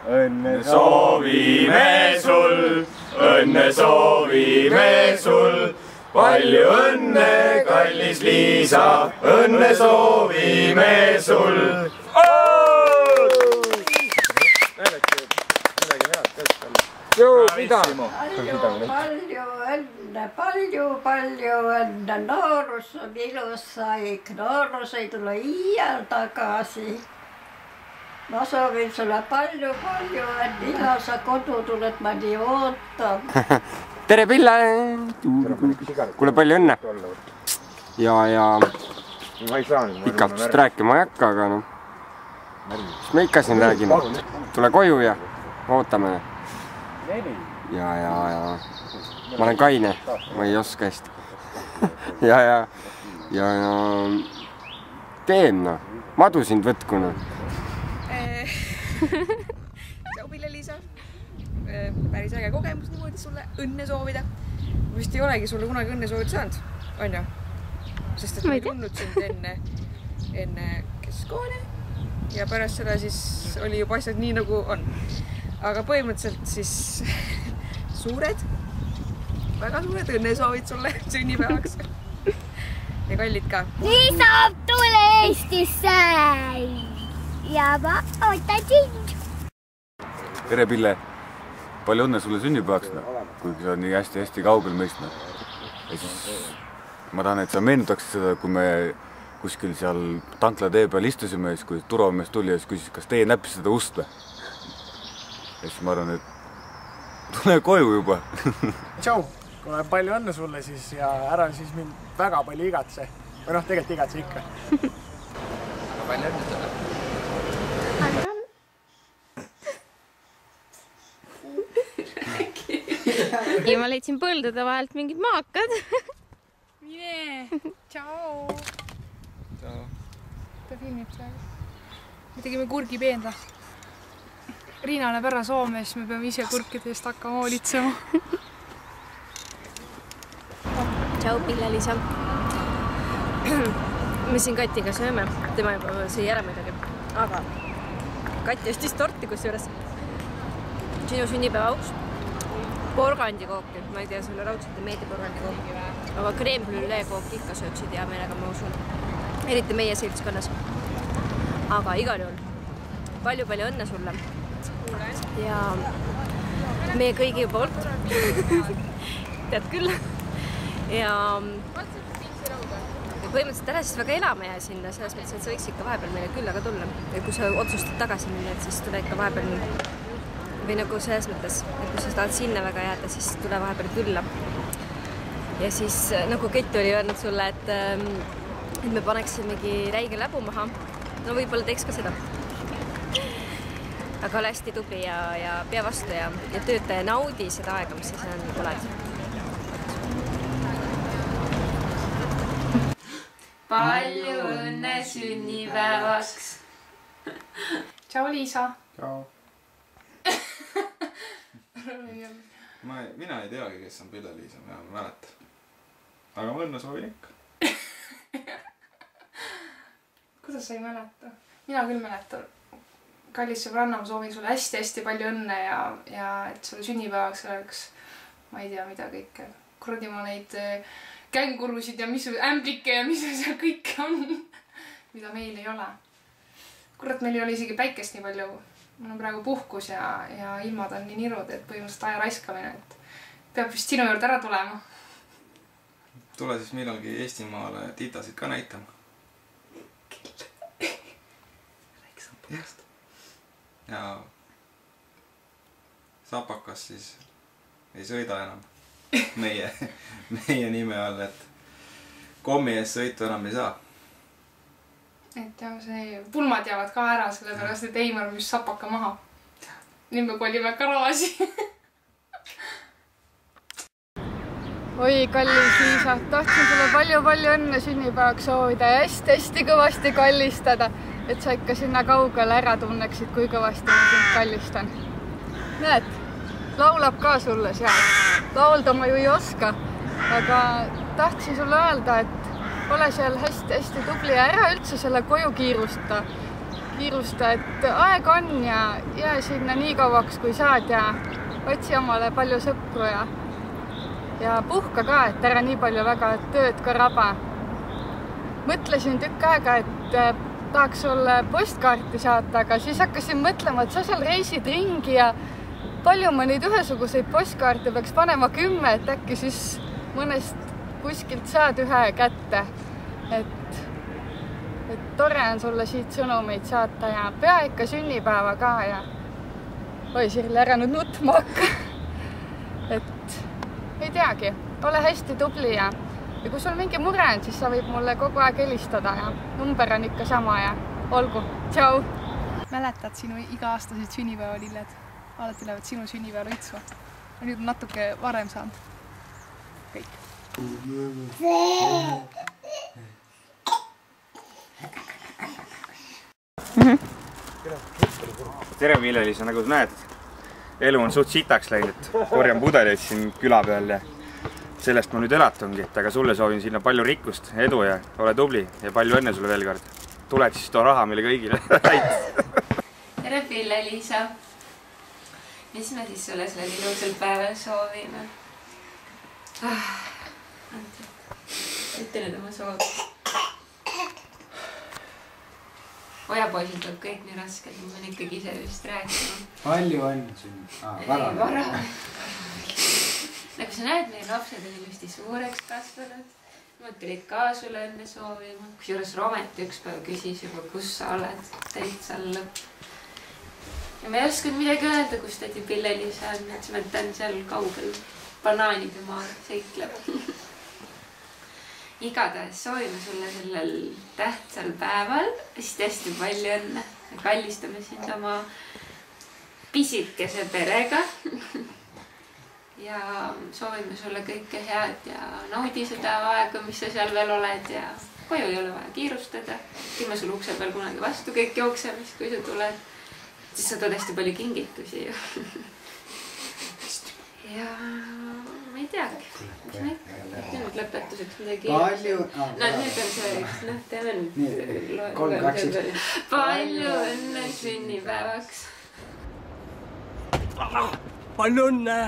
õnne soovime sul, õnne soovime sul. Palju õnne, kallis Liisa, õnne soovime sul. Palju õnne, noorus on ilus aeg, noorus ei tule iial tagasi. Ma soovin sulle palju õnne, millal sa kodu tuled, ma nii ootan. Tere, Pille! Kuule, palju õnne! Ja pikalt vist rääkima ei hakka, aga noh, mis me ikka siin räägime. Tule koju ja ootame. Ja ma olen kaine, ma ei oska hästi. Ja teen noh, madu sind võtku noh. Tšau, Pille-Liisa. Päris äge kogemus niimoodi sulle õnne soovida. Vist ei olegi sulle kunagi õnne soovida saanud, on ju? Sest et ma ei tundnud sind enne keskkooli ja pärast seda siis oli juba asjad nii nagu on. Aga põhimõtteliselt siis väga suured õnnesoovid sulle sünnipäevaks. Ja kallid ka. Liisa, tule Eestisse! Ja ma ootan sind! Tere, Pille! Palju õnne sulle sünnipäevaks, kuigi sa on nii hästi kaugel meist. Ja siis ma tahan, et sa meenutaksid seda, kui me kuskil seal tankla tee peal istusime, kui turvamees tuli ja küsis, kas teie näppis seda ust või? Ja siis ma arvan, et tule koju juba. Tšau! Kuule, palju õnne sulle siis ja ära siis mind väga palju igatse. Või noh, tegelikult igatse ikka. Aga palju õnne sulle? Ja ma leidsin põldude vahelt mingid maakad. Tšau! Ta filmib praegu. Me tegime kurgipeenra. Riina läheb ära Soome, siis me peame ise kurkide eest hakkama hoolitsema. Tšau, Pille-Liisa. Me siin Katiga sööme. Tema juba sõi ära midagi. Aga Kati ostis torti kusjuures. Sinu sünnipäeva auks. Porgandikooki. Ma ei tea, sulle raudselt ei meeldi porgandikooki. Aga kreembrülee kooki ikka sööksid hea meelega, ma usun. Eriti meie seltskonnas. Aga igal juhul palju õnne sulle. Ja meie kõigi poolt. Tead küll. Ja põhimõtteliselt ära siis väga elama jää sinna, selles mõttes, et sa võiks ikka vahepeal meile küllaga tulla. Ja kui sa otsustad tagasi minna, siis tule ikka vahepeal või nagu selles mõttes, et kui sa tahad sinna väga jääda, siis tule vahepeal külla. Ja siis nagu Kett oli öelnud sulle, et me paneksimegi räige läbu maha. No võib-olla teeks ka seda. Aga ole hästi tubli ja pea vastu ja tööta ja naudi seda aega, mis sa siin oled. Palju õnne sünnipäevaks! Tšau, Liisa! Tšau! Mina ei teagi, kes on Pille-Liisa, mina ei mäleta. Aga ma õnne soovin ikka. Kuidas sa ei mäleta? Mina küll mäletan. Kallis sõbranna, ma soovin sulle hästi palju õnne ja et sulle sünnipäevaks oleks, ma ei tea, mida kõike. Kuradi ma neid kängurusid ja ämblikke ja mis seal kõik on, mida meil ei ole. Kurat, meil ei ole isegi päikest nii palju. Mul on praegu puhkus ja ilmad on nii nirud, et põhimõtteliselt aja raiskamine. Peab vist sinu juurde ära tulema. Tule siis millalgi Eestimaale titasid ka näitama. Rääkisam põhjast. Ja Sapakas siis ei sõida enam meie nime all, et kommi ees sõitu enam ei saa. Et jah, see pulmad jäävad ka ära, sellepärast, et Eimar müüs Sapaka maha. Nüüd me kolime garaaži. Oi, kallis Liisa, tahtsin sulle palju õnne sünnipäevaks soovida ja hästi kõvasti kallistada, et sa ikka sinna kaugele ära tunneksid, kui kõvasti ma sind kallistan. Näed, laulab ka sulle seal. Laulda ma ju ei oska, aga tahtsin sulle öelda, et ole seal hästi tubli ja ära üldse selle koju kiirusta, et aega on ja jää sinna nii kauaks, kui saad ja otsi omale palju sõpru ja puhka ka, et ära nii palju väga tööd ka raba. Mõtlesin tükk aega, et tahaks sulle postkaarti saata, aga siis hakkasin mõtlema, et sa seal reisid ringi ja palju ma neid ühesuguseid postkaarte peaks panema 10, et äkki siis mõnest kuskilt saad ühe kätte. Et tore on sulle siit sõnumeid saata ja pea ikka sünnipäeva ka ja oi, Sirli ära nüüd nutma hakka. Et ei teagi, ole hästi tubli ja kui sul mingi mure on, siis sa võib mulle kogu aeg helistada ja number on ikka sama ja olgu. Tšau! Mäletad sinu iga-aastased sünnipäevalilled? Alati lähevad sinu sünnipäeval õitsma. Nüüd on natuke varem saanud. Kõik. Tere, Pille-Liisa, nagu sa näed, elu on suht sitaks läinud. Korjan pudeleid siin küla peal ja sellest ma nüüd elatungi, et aga sulle soovin sinna palju rikkust, edu ja ole tubli ja palju õnne sulle veel kord. Tuled siis too raha meile kõigile. Tere, Pille-Liisa. Mis me siis sulle sellel ilusal päeval soovime? Ütle nüüd oma soov. Oja poisil tuleb kõik nii raske, et ma pean ikkagi ise vist rääkima. Palju on siin? Vara. Nagu sa näed, meie lapsed on ilusti suureks kasvanud. Nad tulid ka sulle õnne soovima. Kusjuures Romet üks päev küsis juba, kus sa oled. Täitsa lõpp. Ja ma ei oskanud midagi öelda, kus tädi Pille-Liisa on. Mõtlesime, et ta on seal kaugel banaanide maal seikleb. Igatahes soovime sulle sellel tähtsal päeval hästi palju õnne. Kallistame sind oma pisikese perega. Ja soovime sulle kõike head ja naudi seda aega, mis sa seal veel oled ja koju ei ole vaja kiirustada. Ilma sul ukse peal kunagi vastu kõik jooksemist, kui sa tuled. Siis sa tood hästi palju kingitusi ju. Ja ma ei teagi. Nüüd lõpetuseks midagi. Palju. Nüüd on see, teeme nüüd. Palju õnne sünnipäevaks. Palju õnne!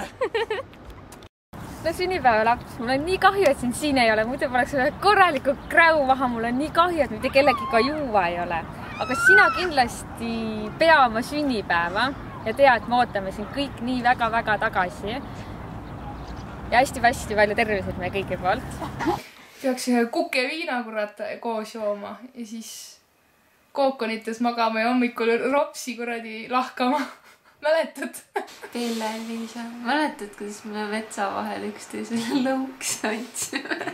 No sünnipäevalaps, mul on nii kahju, et sind siin ei ole. Muidu poleks ühe korraliku kräu maha. Mul on nii kahju, et mitte kellegiga juua ei ole. Aga sina kindlasti pea oma sünnipäeva ja tea, et me ootame sind kõik nii väga-väga tagasi. Ja hästi palju tervised meie kõigi poolt. Peaks ühe kuke viina kurat koos jooma ja siis kookonites magama ja hommikul ropsi kuradi lahkama. Mäletad? Pille-Liisa, mäletad, kuidas me metsa vahel üksteisele lõuks andsime?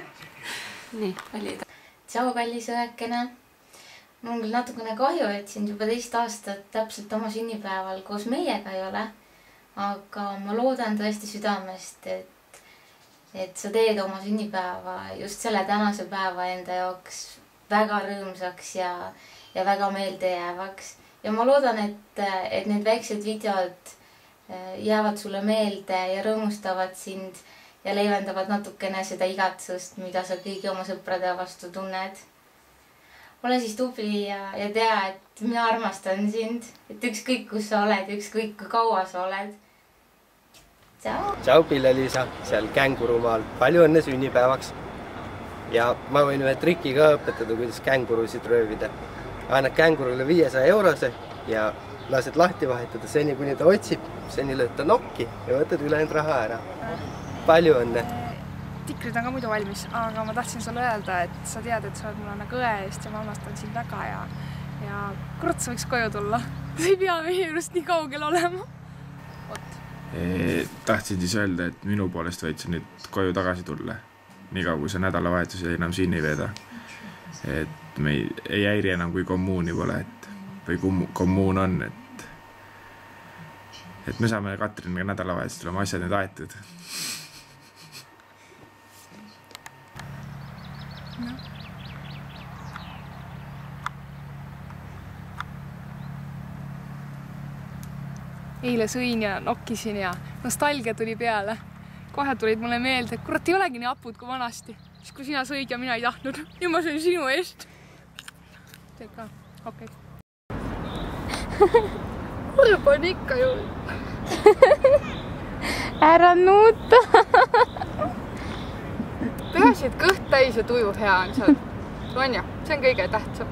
Nii, oli ta. Tšau, kallis õekene. Mul on küll natukene kahju, et sind juba 2 aastat täpselt oma sünnipäeval koos meiega ei ole. Aga ma loodan tõesti südamest, et sa teed oma sünnipäeva just selle tänase päeva enda jaoks väga rõõmsaks ja väga meeldejäävaks. Ja ma loodan, et need väiksed videod jäävad sulle meelde ja rõõmustavad sind ja leevendavad natukene seda igatsust, mida sa kõigi oma sõprade vastu tunned. Ole siis tubli ja tea, et mina armastan sind, et ükskõik kus sa oled, ükskõik kui kaua sa oled. Tšau! Tšau, Pille-Liisa, seal Kängurumaal. Palju õnne sünnipäevaks. Ja ma võin ühe triki ka õpetada, kuidas kängurusid röövida. Annad kängurule 500 eurose ja lased lahti vahetada seni, kuni ta otsib, seni lööd ta nokki ja võtad ülejäänud raha ära. Palju õnne! Tikrid on ka muidu valmis, aga ma tahtsin sulle öelda, et sa tead, et sa oled mulle nagu õe eest ja ma armastan sind väga ja kurat, sa võiks koju tulla. Sa ei pea meie juurest nii kaugel olema. Tahtsin siis öelda, et minu poolest võid sa nüüd koju tagasi tulla. Nii kaua, kui sa nädalavahetusi enam siin ei veeda. Et me ei häiri enam, kui kommuuni pole, või kommuun on, et me saame Katriniga nädalavahetusel oma asjad nüüd aetud. Eile sõin ja nokkisin ja nostalgia tuli peale. Kohe tulid mulle meelde, et kurat ei olegi nii apud kui vanasti. Siis kui sina sõid ja mina ei tahtnud. Ja ma sõin sinu eest. Teed ka? Okei. kurb on ikka ju. Ära nuuta. Peaasi, et kõht täis ja tuju hea on seal. Ronja, see on kõige tähtsam.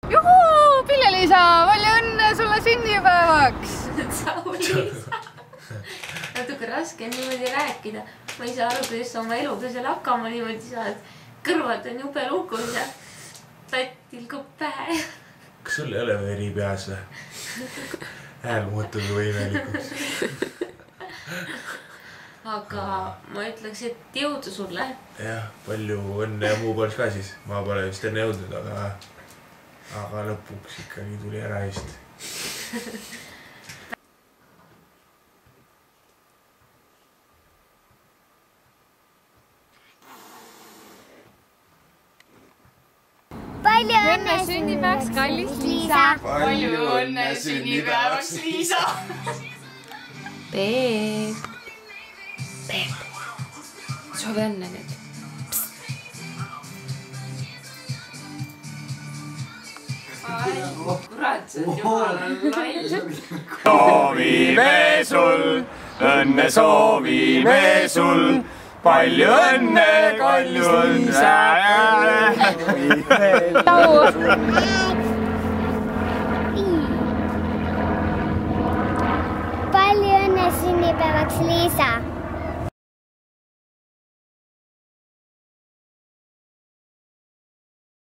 Juhuu, Pille-Liisa, palju õnne sulle sünnipäevaks! Liisa. Natuke raske on niimoodi rääkida. Ma ei saa aru, kuidas sa oma eluga seal hakkama niimoodi saad. Kõrvad on jube lukus ja tatt tilgub pähe. Kas sul ei ole veri peas või? Hääl muutub võimelikuks. Aga ma ütleks, et jõudu sulle. Jah, palju õnne ja muu poolt ka siis. Ma pole vist enne jõudnud, aga lõpuks ikkagi tuli ära hästi. Palju õnne sünnipäevaks, kallis Liisa! Palju õnne sünnipäevaks, Liisa! Peep! Peep! Soovi õnne nüüd. Kurat, see on jumala lai. Soovime sul, õnne soovime sul, palju õnne, palju õnne. Palju õnne sünnipäevaks, Liisa!